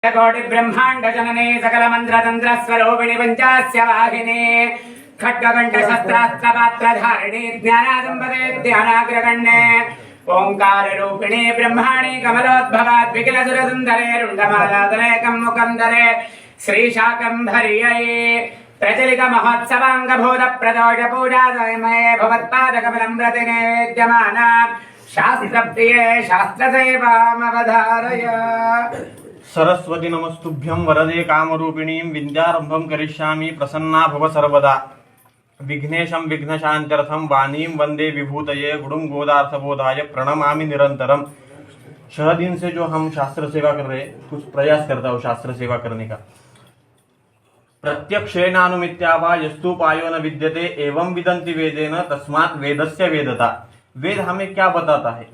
कोटि ब्रह्मांड जनने सकल मंत्र तंत्र स्वरूपिणी पंचास्य वाहिनी खड्गघंट शस्त्रास्त्र पात्र धारिणी ज्ञानादंबरे ध्यानाग्रगण्ये ओंकार रूपिणी ब्रह्माणी कमलोद्भवात् विकल सुर सुंदरे रुंडमालादरे कम्मुकं दरे श्री शाकंभर्यै प्रचलित महोत्सवांग भूत प्रदोष पूजा समये भवत्पाद कमलं प्रति नैवेद्यमाना शास्त्रप्रिये शास्त्रसेवामवधारय। सरस्वती नमस्तुभ्यं वरदे कामरूपिणीं विद्यारंभं करिष्यामि प्रसन्ना भव सर्वदा। विघ्नेशं विघ्नशान्त्यर्थं वाणीं वंदे विभूतये गुरुं गोदार्थबोधाय प्रणमामि निरंतरम। 6 दिन से जो हम शास्त्र सेवा कर रहे हैं, कुछ प्रयास करता हूँ शास्त्र सेवा करने का। प्रत्यक्षेनानुमित्या वा यस्तुपायो न विद्यते एवं विदन्ति वेदेन तस्मात् वेदस्य वेदता। वेद हमें क्या बताता है?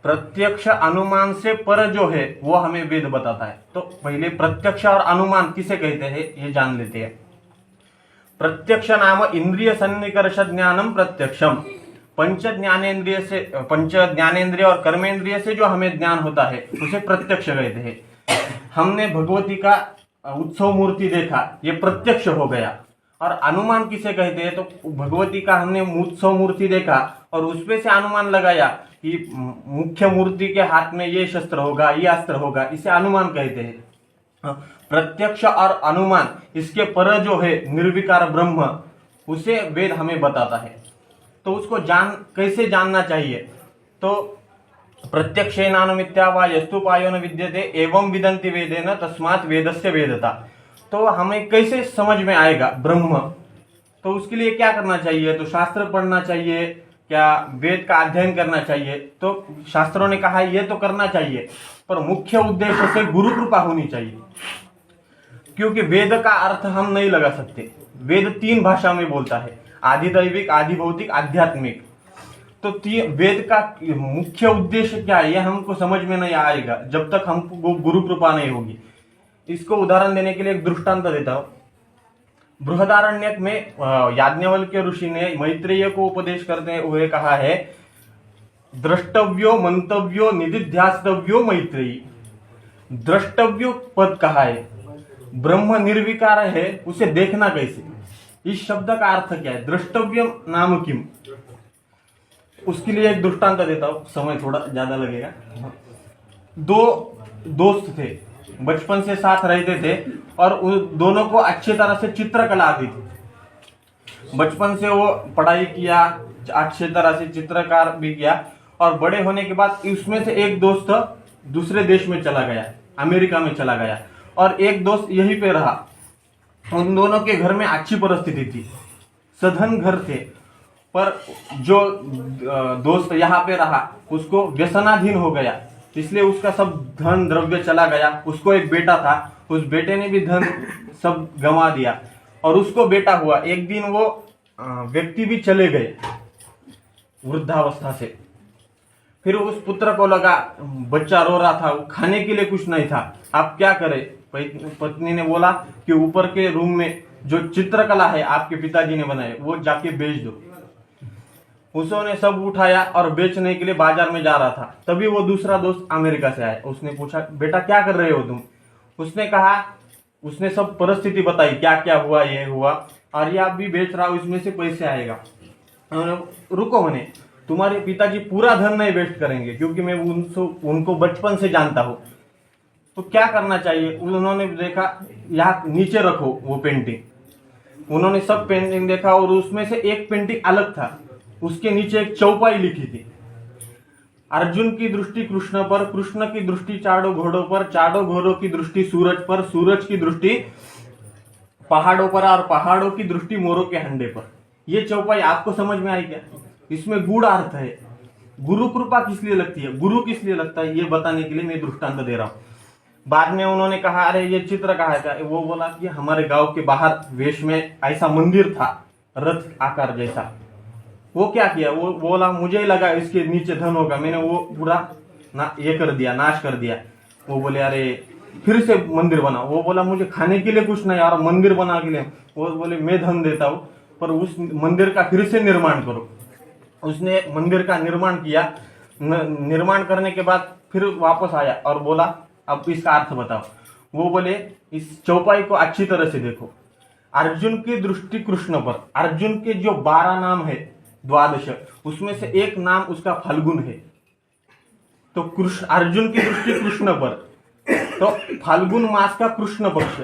प्रत्यक्ष अनुमान से पर जो है वो हमें वेद बताता है। तो पहले प्रत्यक्ष और अनुमान किसे कहते हैं ये जान लेते हैं। प्रत्यक्ष नाम इंद्रिय सन्निकर्ष ज्ञानम प्रत्यक्षम। पंच ज्ञानेन्द्रिय और कर्मेंद्रिय से जो हमें ज्ञान होता है उसे प्रत्यक्ष कहते हैं। हमने भगवती का उत्सव मूर्ति देखा, ये प्रत्यक्ष हो गया। और अनुमान किसे कहते हैं? तो भगवती का हमने उत्सव मूर्ति देखा और उसमें से अनुमान लगाया कि मुख्य मूर्ति के हाथ में ये शस्त्र होगा, ये अस्त्र होगा, इसे अनुमान कहते हैं। प्रत्यक्ष और अनुमान इसके पर जो है निर्विकार ब्रह्म, उसे वेद हमें बताता है। तो उसको कैसे जानना चाहिए? तो प्रत्यक्षेनानुमित्या वा यस्तुपायो न विद्यते एवं विदन्ति वेदेन तस्मात् वेदस्य वेदता। तो हमें कैसे समझ में आएगा ब्रह्म? तो उसके लिए क्या करना चाहिए? तो शास्त्र पढ़ना चाहिए, क्या वेद का अध्ययन करना चाहिए? तो शास्त्रों ने कहा यह तो करना चाहिए, पर मुख्य उद्देश्य से गुरु कृपा होनी चाहिए। क्योंकि वेद का अर्थ हम नहीं लगा सकते। वेद 3 भाषा में बोलता है, आदि दैविक, आदि भौतिक, आध्यात्मिक। तो वेद का मुख्य उद्देश्य क्या है यह हमको समझ में नहीं आएगा जब तक हमको गुरु कृपा नहीं होगी। इसको उदाहरण देने के लिए एक दृष्टांत देता हूं। बृहदारण्यक में याज्ञवल्क्य ऋषि ने मैत्रेय को उपदेश करते हुए कहा है, द्रष्टव्यो मंतव्यो निदिध्यास्तव्यो मैत्रेयी। द्रष्टव्यो पद कहा है, ब्रह्म निर्विकार है, उसे देखना कैसे? इस शब्द का अर्थ क्या है? द्रष्टव्यम नाम किम? उसके लिए एक दृष्टांत देता हूं, समय थोड़ा ज्यादा लगेगा। 2 दोस्त थे, बचपन से साथ रहते थे और उन दोनों को अच्छी तरह से चित्रकला आती थी। बचपन से वो पढ़ाई किया, अच्छी तरह से चित्रकार भी किया, और बड़े होने के बाद उसमें से एक दोस्त दूसरे देश में चला गया, अमेरिका में चला गया, और एक दोस्त यहीं पे रहा। उन दोनों के घर में अच्छी परिस्थिति थी, सधन घर थे, पर जो दोस्त यहाँ पे रहा उसको व्यसनाधीन हो गया, इसलिए उसका सब धन द्रव्य चला गया। उसको एक बेटा था, उस बेटे ने भी धन सब गंवा दिया, और उसको बेटा हुआ। एक दिन वो व्यक्ति भी चले गए वृद्धावस्था से। फिर उस पुत्र को लगा, बच्चा रो रहा था, खाने के लिए कुछ नहीं था, आप क्या करें? पत्नी ने बोला कि ऊपर के रूम में जो चित्रकला है आपके पिताजी ने बनाए वो जाके बेच दो। उसने सब उठाया और बेचने के लिए बाजार में जा रहा था। तभी वो दूसरा दोस्त अमेरिका से आया। उसने पूछा, बेटा क्या कर रहे हो तुम? उसने कहा, उसने सब परिस्थिति बताई, क्या क्या हुआ, ये हुआ, और ये आप भी बेच रहा हो, इसमें से पैसे आएगा। रुको मने, तुम्हारे पिताजी पूरा धन नहीं वेस्ट करेंगे, क्योंकि मैं उनको बचपन से जानता हूँ। तो क्या करना चाहिए? उन्होंने देखा, यहाँ नीचे रखो वो पेंटिंग। उन्होंने सब पेंटिंग देखा और उसमें से एक पेंटिंग अलग था, उसके नीचे एक चौपाई लिखी थी, अर्जुन की दृष्टि कृष्ण पर, कृष्ण की दृष्टि चारों घोड़ों पर, चारों घोड़ों की दृष्टि सूरज पर, सूरज की दृष्टि पहाड़ों पर, और पहाड़ों की दृष्टि मोरों के हंडे पर। ये चौपाई आपको समझ में आई क्या? इसमें गूढ़ अर्थ है। गुरु कृपा किस लिए लगती है, गुरु किस लिए लगता है, ये बताने के लिए मैं दृष्टांत दे रहा हूं। बाद में उन्होंने कहा, अरे ये चित्र कहाँ है क्या? वो बोला कि हमारे गांव के बाहर वेश में ऐसा मंदिर था, रथ आकार जैसा। वो क्या किया? वो बोला, मुझे लगा इसके नीचे धन होगा, मैंने वो पूरा ये कर दिया, नाश कर दिया। वो बोले, अरे फिर से मंदिर बना। वो बोला, मुझे खाने के लिए कुछ नहीं और मंदिर बना के लिए। वो बोले, मैं धन देता हूँ, पर उस मंदिर का फिर से निर्माण करो। उसने मंदिर का निर्माण किया। निर्माण करने के बाद फिर वापस आया और बोला, अब इसका अर्थ बताओ। वो बोले इस चौपाई को अच्छी तरह से देखो। अर्जुन की दृष्टि कृष्ण पर, अर्जुन के जो 12 नाम है द्वादश, उसमें से एक नाम उसका फाल्गुन है। तो कृष्ण, अर्जुन की दृष्टि कृष्ण पर, तो फाल्गुन मास का कृष्ण पक्ष,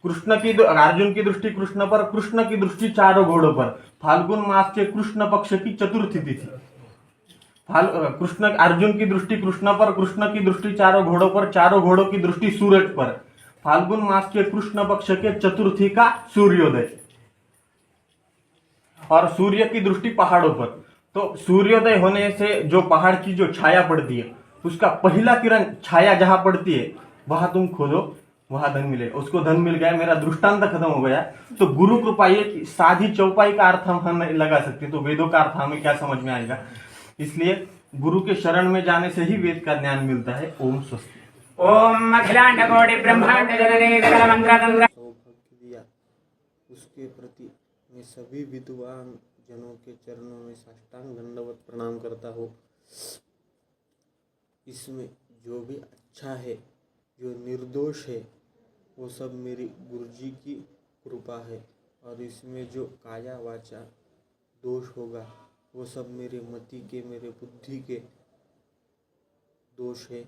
अर्जुन की दृष्टि कृष्ण पर, कृष्ण की दृष्टि चारों घोड़ों पर, फाल्गुन मास के कृष्ण पक्ष की चतुर्थी तिथि। कृष्ण, अर्जुन की दृष्टि कृष्ण पर, कृष्ण की दृष्टि चारों घोड़ों पर, चारों घोड़ों की दृष्टि सूरज पर, फाल्गुन मास के कृष्ण पक्ष के चतुर्थी का सूर्योदय, और सूर्य की दृष्टि पहाड़ों पर। तो सूर्योदय होने से जो पहाड़ की जो छाया पड़ती है, उसका पहला किरण छाया जहां पड़ती है, वहां तुम खोदो, वहां धन मिलेगा। उसको धन मिल गया, मेरा दृष्टांत खत्म हो गया। तो गुरु कृपा, ये साधी चौपाई का अर्थ हम नहीं लगा सकते, तो वेदों का अर्थ हमें क्या समझ में आएगा। इसलिए गुरु के शरण में जाने से ही वेद का ज्ञान मिलता है। ओम स्वस्ति। ओम अखिलांड कोटि ब्रह्मांड जननी सकल मंत्र तंत्र सौभाग्य दिया, उसके प्रति मैं सभी विद्वान जनों के चरणों में साष्टांग दंडवत प्रणाम करता हूँ। इसमें जो भी अच्छा है, जो निर्दोष है, वो सब मेरी गुरुजी की कृपा है, और इसमें जो काया वाचा दोष होगा, वो सब मेरे मति के, मेरे बुद्धि के दोष है।